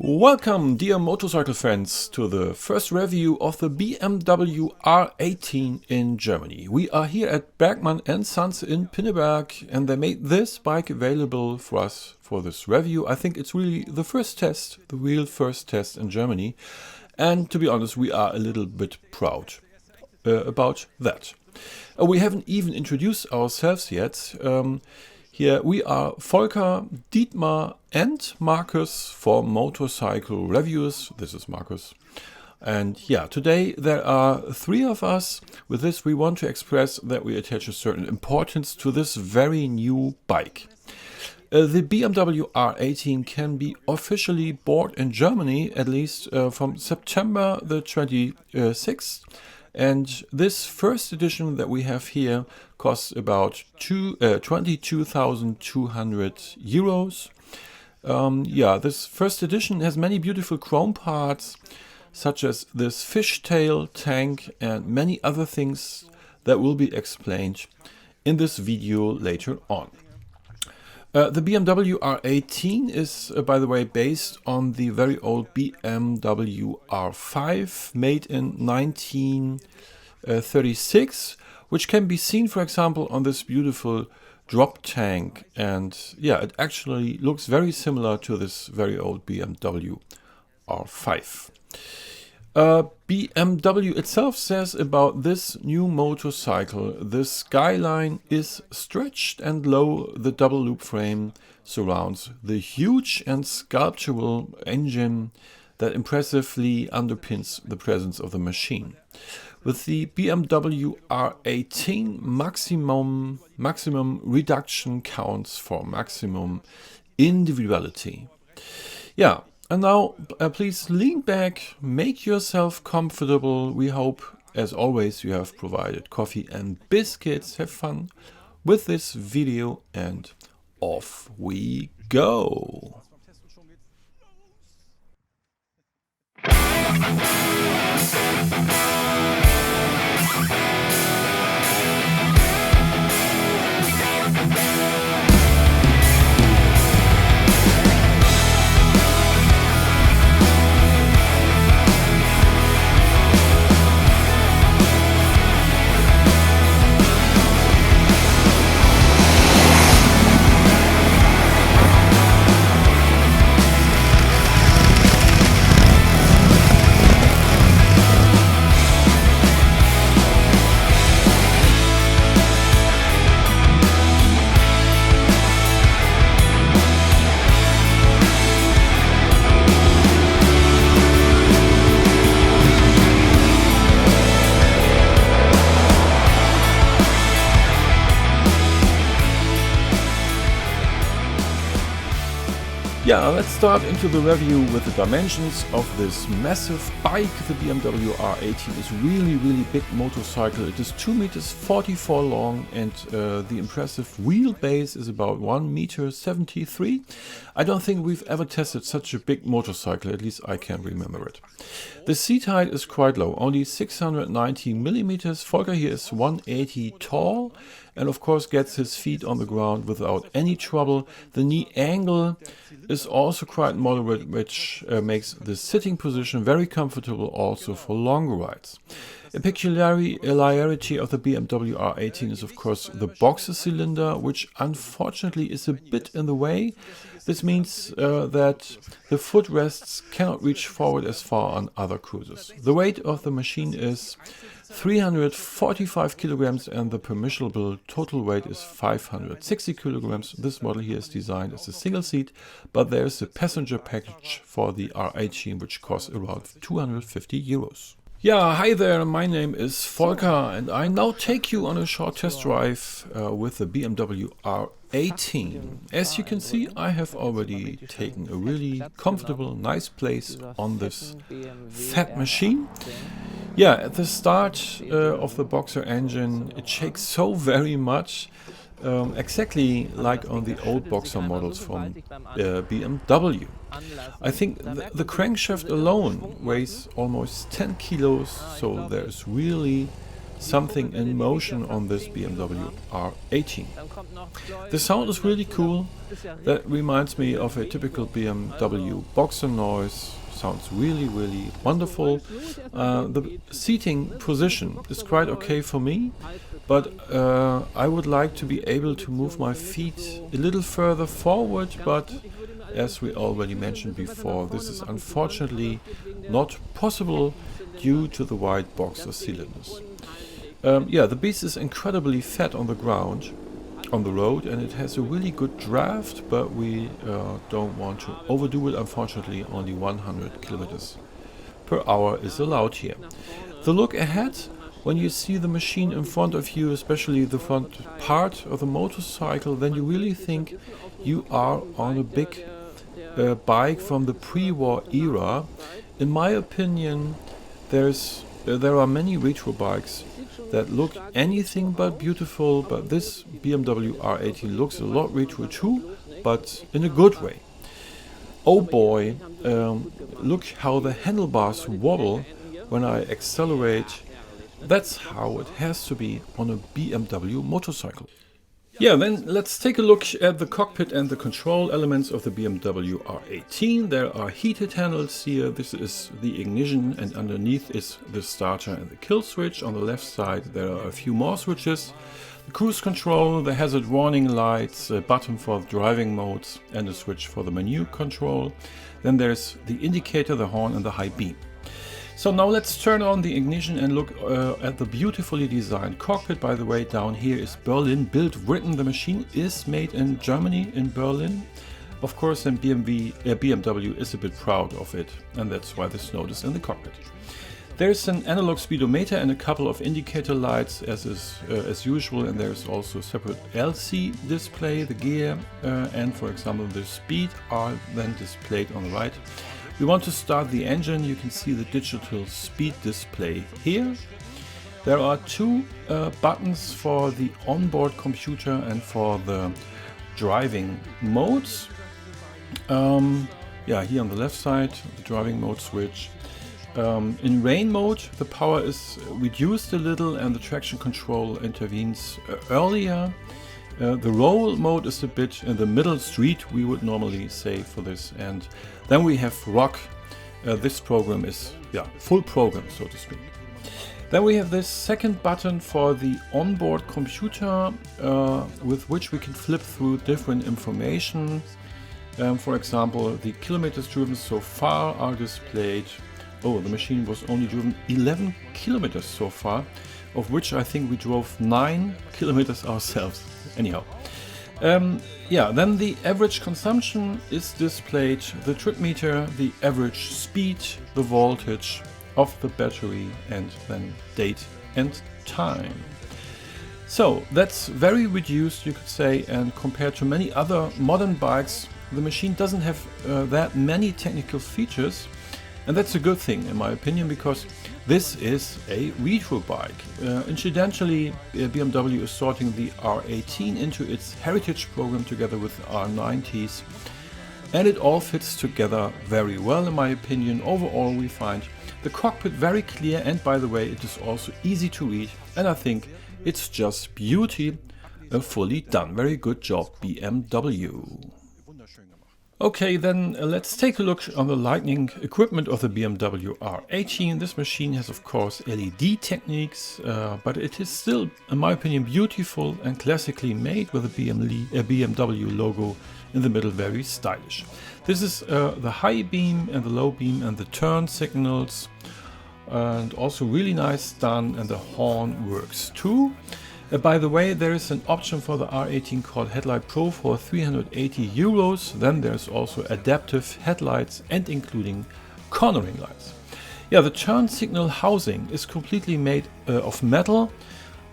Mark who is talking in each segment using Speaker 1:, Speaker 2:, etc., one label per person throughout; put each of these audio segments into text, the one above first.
Speaker 1: Welcome, dear motorcycle fans, to the first review of the BMW R18 in Germany. We are here at Bergmann & Sons in Pinneberg, and they made this bike available for us for this review. I think it's really the first test, the real first test in Germany. And to be honest, we are a little bit proud about that. We haven't even introduced ourselves yet. Here we are Volker, Dietmar and Markus for Motorcycle Reviews. This is Markus. And yeah, today there are three of us. With this we want to express that we attach a certain importance to this very new bike. The BMW R18 can be officially bought in Germany at least from September the 26th. And this first edition that we have here costs about 22,200 euros. Yeah, this first edition has many beautiful chrome parts, such as this fishtail tank and many other things that will be explained in this video later on. The BMW R18 is, by the way, based on the very old BMW R5 made in 1936, which can be seen, for example, on this beautiful drop tank. And yeah, it actually looks very similar to this very old BMW R5. BMW itself says about this new motorcycle: the skyline is stretched and low, the double loop frame surrounds the huge and sculptural engine that impressively underpins the presence of the machine. With the BMW R18, maximum reduction counts for maximum individuality. Yeah. And now, please lean back, make yourself comfortable. We hope, as always, you have provided coffee and biscuits. Have fun with this video and off we go. Yeah, let's start into the review with the dimensions of this massive bike. The BMW R18 is really big motorcycle. It is 2.44 meters long, and the impressive wheelbase is about 1.73 meters. I don't think we've ever tested such a big motorcycle, at least I can't remember it. The seat height is quite low, only 690 millimeters. Volker here is 180 tall and of course gets his feet on the ground without any trouble. The knee angle is also quite moderate, which makes the sitting position very comfortable also for longer rides. A peculiarity of the BMW R18 is of course the boxer cylinder, which unfortunately is a bit in the way. This means that the footrests cannot reach forward as far on other cruisers. The weight of the machine is 345 kilograms and the permissible total weight is 560 kilograms. This model here is designed as a single seat, but there is a passenger package for the R18 which costs around 250 euros. Yeah, hi there, my name is Volker and I now take you on a short test drive with the BMW R18. As you can see, I have already taken a really comfortable, nice place on this fat machine. Yeah, at the start of the Boxer engine, it shakes so very much, exactly like on the old Boxer models from BMW. I think the crankshaft alone weighs almost 10 kilos, so there's really something in motion on this BMW R18. The sound is really cool. That reminds me of a typical BMW boxer noise. Sounds really, really wonderful. The seating position is quite okay for me, but I would like to be able to move my feet a little further forward, but as we already mentioned before, this is unfortunately not possible due to the wide boxer cylinders. The beast is incredibly fat on the ground, on the road, and it has a really good draft, but we don't want to overdo it. Unfortunately, only 100 kilometers per hour is allowed here. The look ahead, when you see the machine in front of you, especially the front part of the motorcycle, then you really think you are on a big bike from the pre-war era. In my opinion, there are many retro bikes that look anything but beautiful, but this BMW R18 looks a lot retro too, but in a good way. Oh boy, look how the handlebars wobble when I accelerate. That's how it has to be on a BMW motorcycle. Yeah, then let's take a look at the cockpit and the control elements of the BMW R18. There are heated handles here. This is the ignition, and underneath is the starter and the kill switch. On the left side there are a few more switches. The cruise control, the hazard warning lights, a button for the driving modes and a switch for the menu control. Then there's the indicator, the horn and the high beam. So now let's turn on the ignition and look at the beautifully designed cockpit. By the way, down here is Berlin built written. The machine is made in Germany, in Berlin. Of course, and BMW is a bit proud of it, and that's why this note is in the cockpit. There's an analog speedometer and a couple of indicator lights as usual, and there's also a separate LC display. The gear and, for example, the speed are then displayed on the right. We want to start the engine. You can see the digital speed display here. There are two buttons for the onboard computer and for the driving modes. Here on the left side, the driving mode switch. In rain mode, the power is reduced a little and the traction control intervenes earlier. The roll mode is a bit in the middle street, we would normally say for this. And then we have rock. This program is full program, so to speak. Then we have this second button for the onboard computer with which we can flip through different information. For example, the kilometers driven so far are displayed. Oh, the machine was only driven 11 kilometers so far, of which I think we drove 9 kilometers ourselves. Anyhow, then the average consumption is displayed, the trip meter, the average speed, the voltage of the battery, and then date and time. So that's very reduced, you could say, and compared to many other modern bikes, the machine doesn't have that many technical features. And that's a good thing, in my opinion, because this is a retro bike. Incidentally, BMW is sorting the R18 into its heritage program together with R90s. And it all fits together very well, in my opinion. Overall, we find the cockpit very clear, and by the way, it is also easy to read. And I think it's just beauty, fully done. Very good job, BMW. Okay, then let's take a look on the lighting equipment of the BMW R18. This machine has, of course, LED techniques, but it is still, in my opinion, beautiful and classically made with a BMW logo in the middle, very stylish. This is the high beam and the low beam and the turn signals, and also really nice done, and the horn works too. By the way, there is an option for the R18 called Headlight Pro for 380 euros. Then there's also adaptive headlights and including cornering lights. Yeah, the turn signal housing is completely made of metal.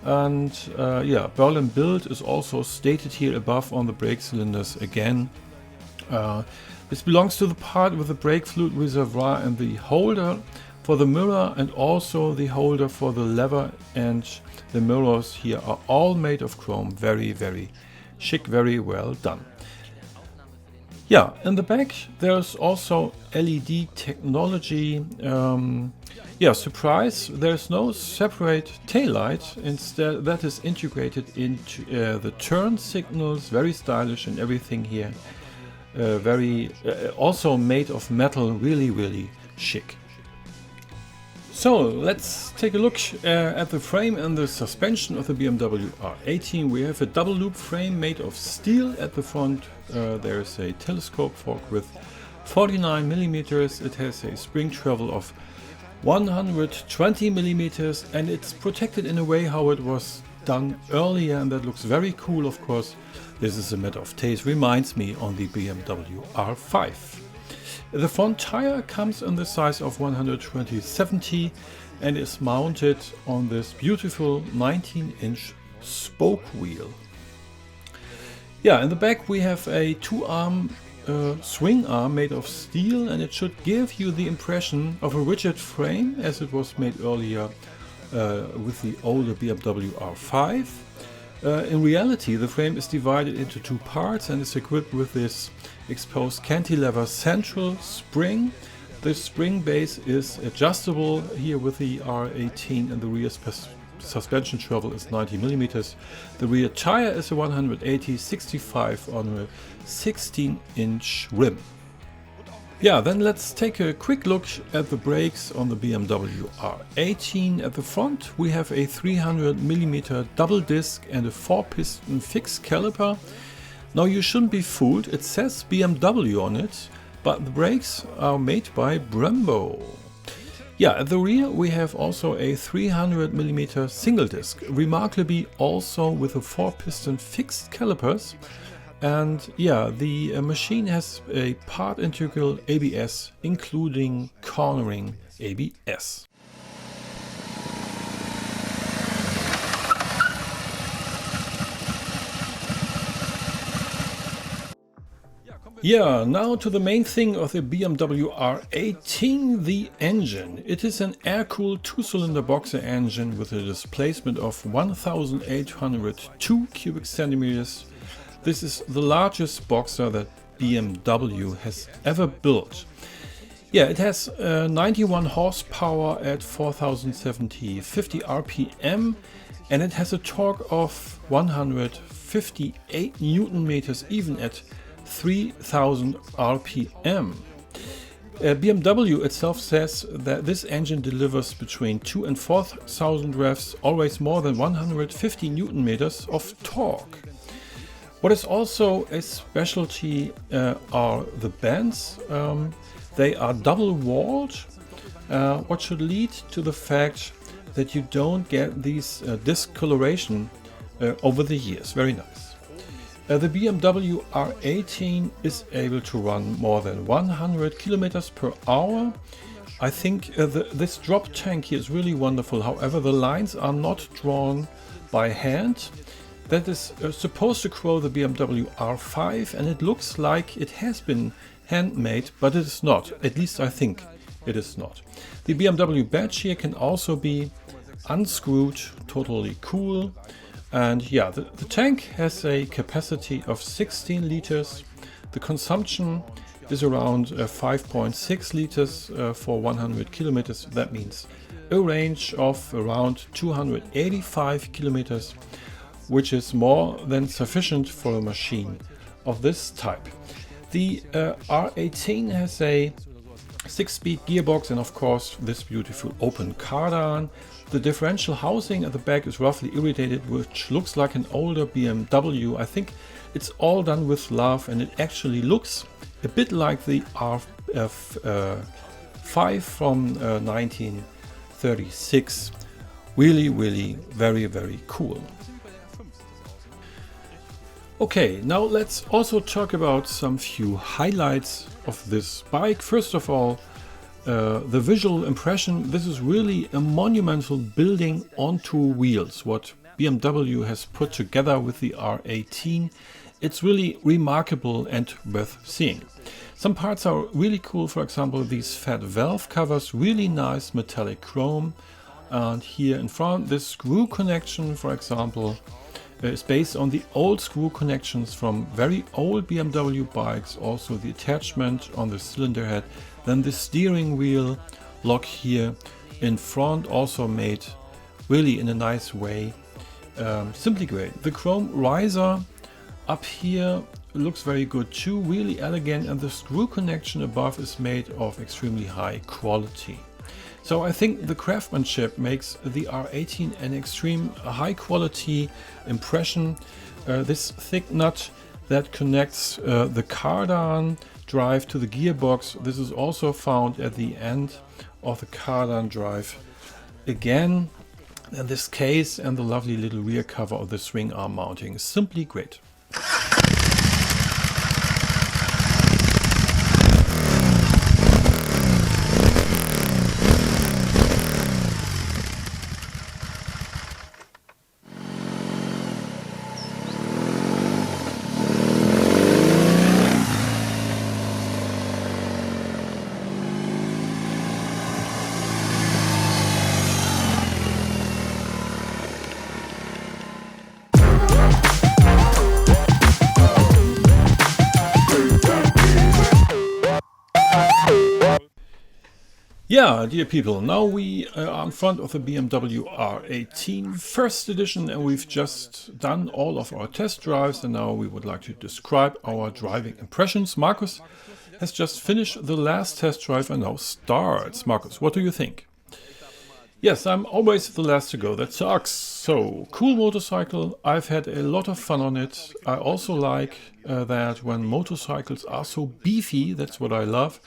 Speaker 1: And Berlin build is also stated here above on the brake cylinders again. This belongs to the part with the brake fluid reservoir and the holder for the mirror, and also the holder for the lever, and the mirrors here are all made of chrome. Very, very chic, very well done. Yeah, in the back there's also LED technology. Yeah, surprise, there's no separate taillight. Instead, that is integrated into the turn signals. Very stylish and everything here. Also made of metal, really chic. So let's take a look at the frame and the suspension of the BMW R18. We have a double loop frame made of steel at the front. There is a telescope fork with 49 millimeters. It has a spring travel of 120 millimeters, and it's protected in a way how it was done earlier, and that looks very cool. Of course, this is a matter of taste. Reminds me on the BMW R5. The front tire comes in the size of 120/70 and is mounted on this beautiful 19-inch spoke wheel. Yeah, in the back we have a two-arm swing arm made of steel, and it should give you the impression of a rigid frame as it was made earlier with the older BMW R5. In reality, the frame is divided into two parts and is equipped with this exposed cantilever central spring. The spring base is adjustable here with the R18, and the rear suspension travel is 90 millimeters. The rear tire is a 180/65 on a 16-inch rim. Yeah, then let's take a quick look at the brakes on the BMW R18. At the front we have a 300 millimeter double disc and a 4-piston fixed caliper. Now you shouldn't be fooled, it says BMW on it, but the brakes are made by Brembo. Yeah, at the rear we have also a 300 millimeter single disc, remarkably also with a 4-piston fixed calipers. And yeah, the machine has a part integral ABS, including cornering ABS. Yeah, now to the main thing of the BMW R18, the engine. It is an air-cooled 2-cylinder boxer engine with a displacement of 1,802 cubic centimeters. This is the largest boxer that BMW has ever built. Yeah, it has 91 horsepower at 4,750 RPM, and it has a torque of 158 Newton meters even at 3,000 RPM. BMW itself says that this engine delivers between 2,000 and 4,000 revs, always more than 150 Newton meters of torque. What is also a specialty are the bands. They are double walled, what should lead to the fact that you don't get these discoloration over the years. Very nice. The BMW R18 is able to run more than 100 kilometers per hour. I think this drop tank here is really wonderful. However, the lines are not drawn by hand. That is supposed to crow the BMW R5, and it looks like it has been handmade, but it is not. At least I think it is not. The BMW badge here can also be unscrewed, totally cool. And yeah, the tank has a capacity of 16 liters. The consumption is around 5.6 liters for 100 kilometers. That means a range of around 285 kilometers, which is more than sufficient for a machine of this type. The R18 has a 6-speed gearbox and of course this beautiful open cardan. The differential housing at the back is roughly irritated, which looks like an older BMW. I think it's all done with love, and it actually looks a bit like the R5 from 1936. Really very cool. Okay, now let's also talk about some few highlights of this bike. First of all, the visual impression. This is really a monumental building on two wheels, what BMW has put together with the R18. It's really remarkable and worth seeing. Some parts are really cool, for example these fat valve covers, really nice metallic chrome. And here in front, this screw connection, for example, is based on the old screw connections from very old BMW bikes. Also the attachment on the cylinder head, then the steering wheel lock here in front, also made really in a nice way. Simply great. The chrome riser up here looks very good too, really elegant, and the screw connection above is made of extremely high quality. So I think the craftsmanship makes the R18 an extreme high quality impression. This thick nut that connects the cardan drive to the gearbox, this is also found at the end of the cardan drive again. And this case and the lovely little rear cover of the swing arm mounting is simply great. Yeah, dear people, now we are in front of the BMW R18 first edition, and we've just done all of our test drives, and now we would like to describe our driving impressions. Markus has just finished the last test drive and now starts. Markus, what do you think? Yes, I'm always the last to go. That sucks. So, cool motorcycle. I've had a lot of fun on it. I also like that when motorcycles are so beefy, that's what I love.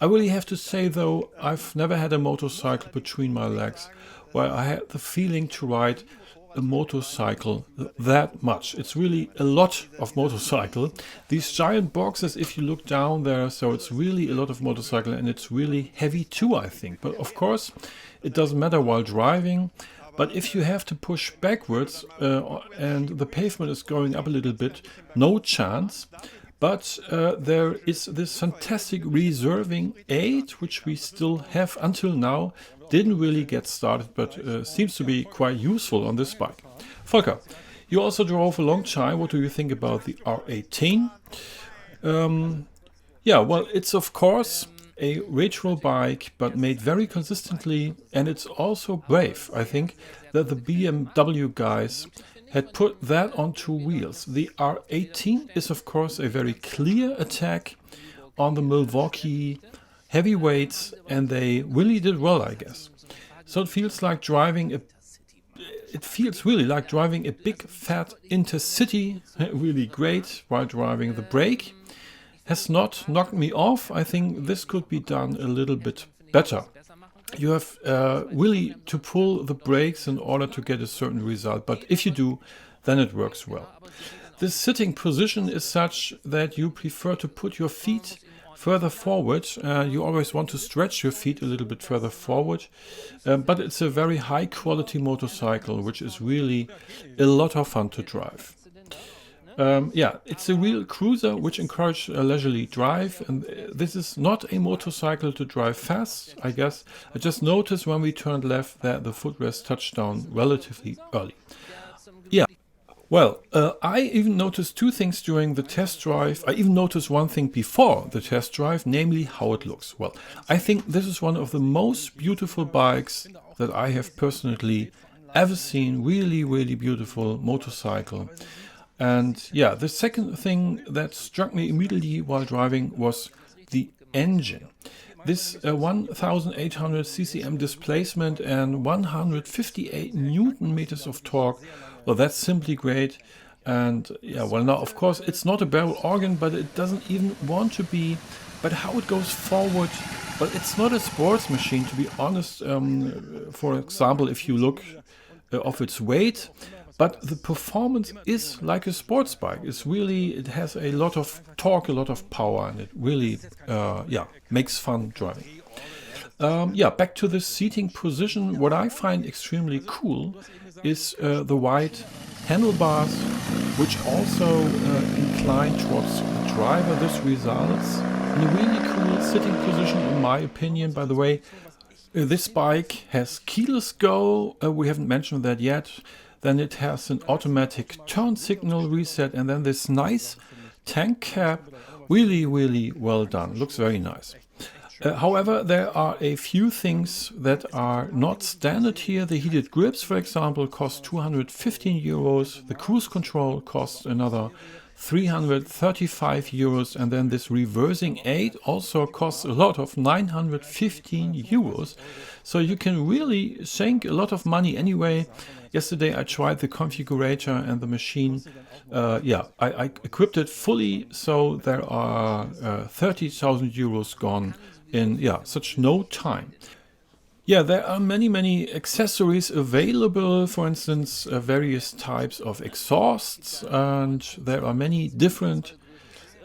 Speaker 1: I really have to say though, I've never had a motorcycle between my legs where I had the feeling to ride a motorcycle that much. It's really a lot of motorcycle. These giant boxes, if you look down there, so it's really a lot of motorcycle, and it's really heavy too, I think. But of course, it doesn't matter while driving. But if you have to push backwards and the pavement is going up a little bit, no chance. But there is this fantastic reserving aid, which we still have until now. Didn't really get started, but seems to be quite useful on this bike. Volker, you also drove a long time. What do you think about the R18? Yeah, well, it's of course a retro bike, but made very consistently, and it's also brave. I think that the BMW guys had put that on two wheels. The R18 is of course a very clear attack on the Milwaukee heavyweights, and they really did well, I guess. So it feels like driving really like driving a big fat intercity, really great while driving. The brake has not knocked me off. I think this could be done a little bit better. You have really to pull the brakes in order to get a certain result, but if you do, then it works well. The sitting position is such that you prefer to put your feet further forward. You always want to stretch your feet a little bit further forward, but it's a very high quality motorcycle, which is really a lot of fun to drive. Yeah, it's a real cruiser which encourages a leisurely drive, and this is not a motorcycle to drive fast, I guess. I just noticed when we turned left that the footrest touched down relatively early. Yeah, well, I even noticed two things during the test drive. I even noticed one thing before the test drive, namely how it looks. Well, I think this is one of the most beautiful bikes that I have personally ever seen. Really, really beautiful motorcycle. And yeah, the second thing that struck me immediately while driving was the engine. This 1800 CCM displacement and 158 Newton meters of torque, well, that's simply great. And yeah, well, now of course it's not a barrel organ, but it doesn't even want to be. But how it goes forward, well, it's not a sports machine, to be honest. For example, if you look of its weight. But the performance is like a sports bike. It has a lot of torque, a lot of power, and it really, makes fun driving. Back to the seating position. What I find extremely cool is the wide handlebars, which also incline towards the driver. This results in a really cool sitting position, in my opinion. By the way, this bike has keyless go. We haven't mentioned that yet. Then it has an automatic turn signal reset, and then this nice tank cap. Really, really well done. Looks very nice. However, there are a few things that are not standard here. The heated grips, for example, cost 215 euros. The cruise control costs another 335 euros. And then this reversing aid also costs a lot of 915 euros. So you can really sink a lot of money anyway. Yesterday I tried the configurator and the machine. I equipped it fully, so there are 30,000 euros gone in such no time. Yeah, there are many accessories available, for instance, various types of exhausts, and there are many different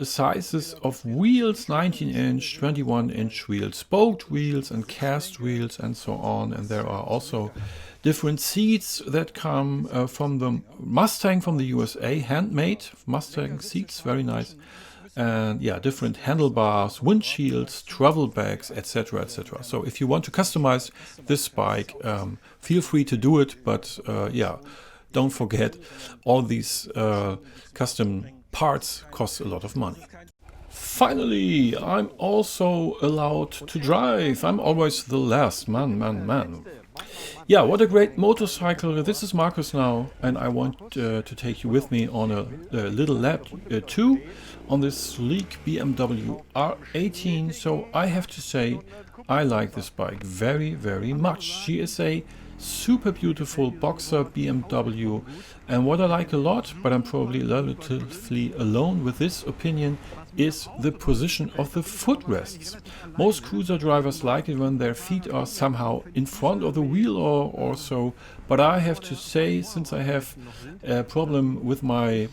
Speaker 1: sizes of wheels, 19-inch, 21-inch wheels, spoked wheels and cast wheels and so on. And there are also different seats that come from the Mustang from the USA, handmade Mustang seats, very nice. And different handlebars, windshields, travel bags, etc., etc. So if you want to customize this bike, feel free to do it. But don't forget, all these custom parts cost a lot of money. Finally, I'm also allowed to drive. I'm always the last man. Yeah, what a great motorcycle. This is Markus now, and I want to take you with me on a little lap too on this sleek BMW R18. So I have to say, I like this bike very much. She is a super beautiful boxer BMW, and what I like a lot, but I'm probably relatively alone with this opinion, is the position of the footrests. Most cruiser drivers like it when their feet are somehow in front of the wheel or so, but I have to say, since I have a problem with my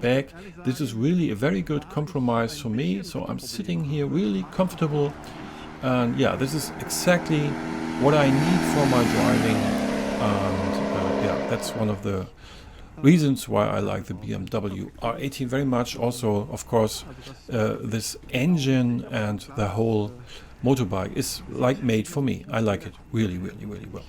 Speaker 1: back, this is really a very good compromise for me. So I'm sitting here really comfortable, and this is exactly what I need for my driving, and that's one of the reasons why I like the BMW R18 very much. Also, of course, this engine and the whole motorbike is like made for me. I like it really well.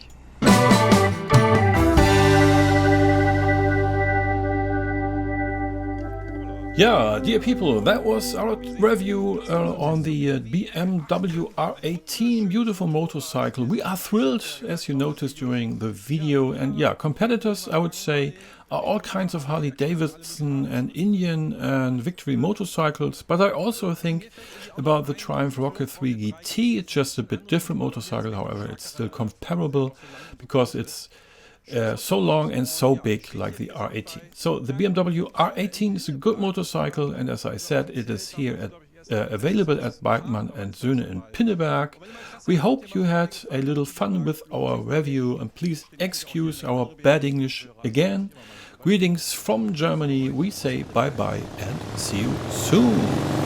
Speaker 1: Yeah, dear people, that was our review on the BMW R18, beautiful motorcycle. We are thrilled, as you noticed during the video. And competitors, I would say, are all kinds of Harley Davidson and Indian and Victory motorcycles. But I also think about the Triumph Rocket 3 GT. It's just a bit different motorcycle, however, it's still comparable because it's so long and so big like the R18. So the BMW R18 is a good motorcycle, and as I said, it is here at available at Bikeman and Söhne in Pinneberg. We hope you had a little fun with our review, and please excuse our bad English again. Greetings from Germany. We say bye bye and see you soon.